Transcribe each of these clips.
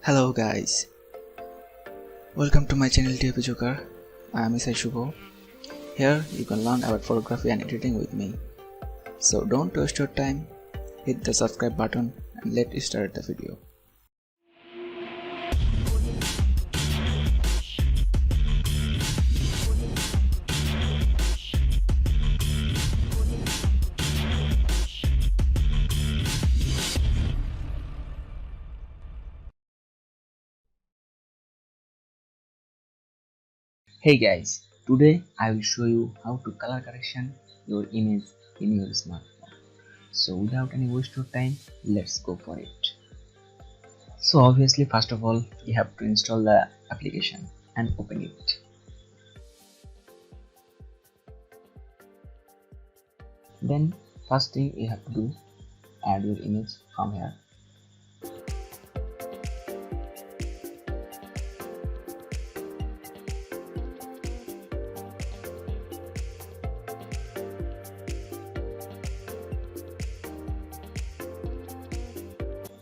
Hello guys, welcome to my channel DOP Joker. I am Shubho. Here you can learn about photography and editing with me. So don't waste your time, hit the subscribe button and let's start the video. Hey guys, today I will show you how to color correction your image in your smartphone. So without any waste of time, let's go for it. So obviously first of all you have to install the application and open it. Then first thing you have to do, add your image from here.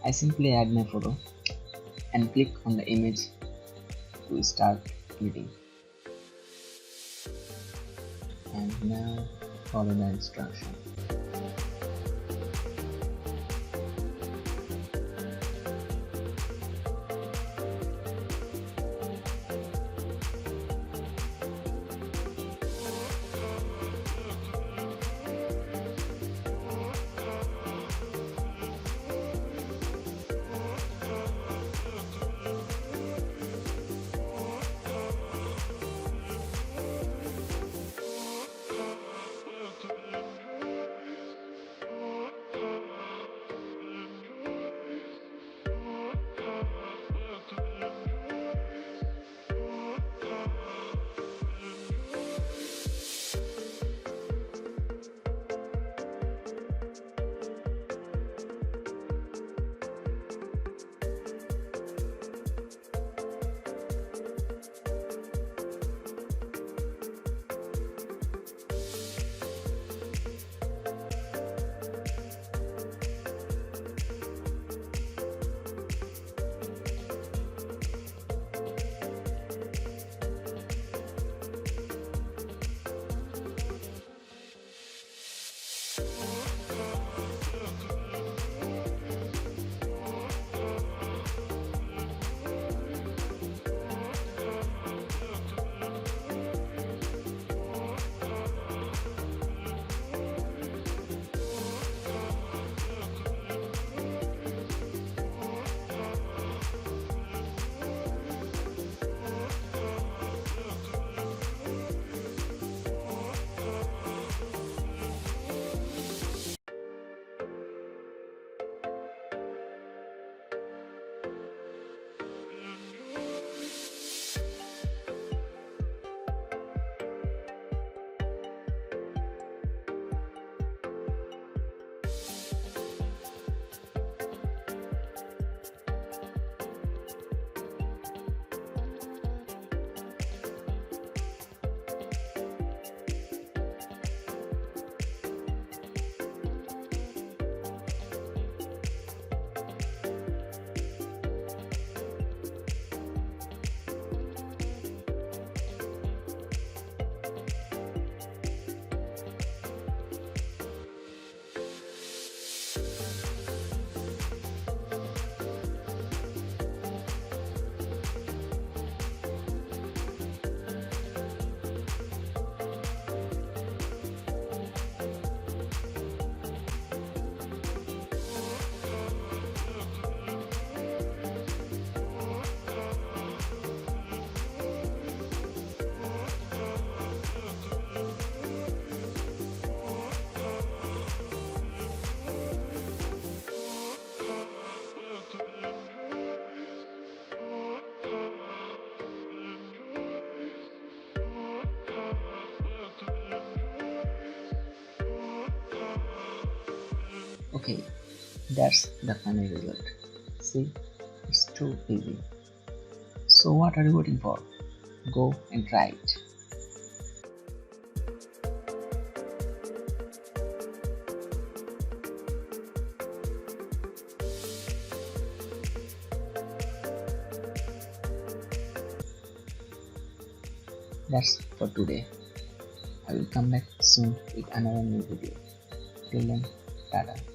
I simply add my photo and click on the image to start editing. And now follow the instruction. Okay, that's the final result. See, it's too easy. So what are you waiting for? Go and try it. That's for today. I will come back soon with another new video. Till then, tada.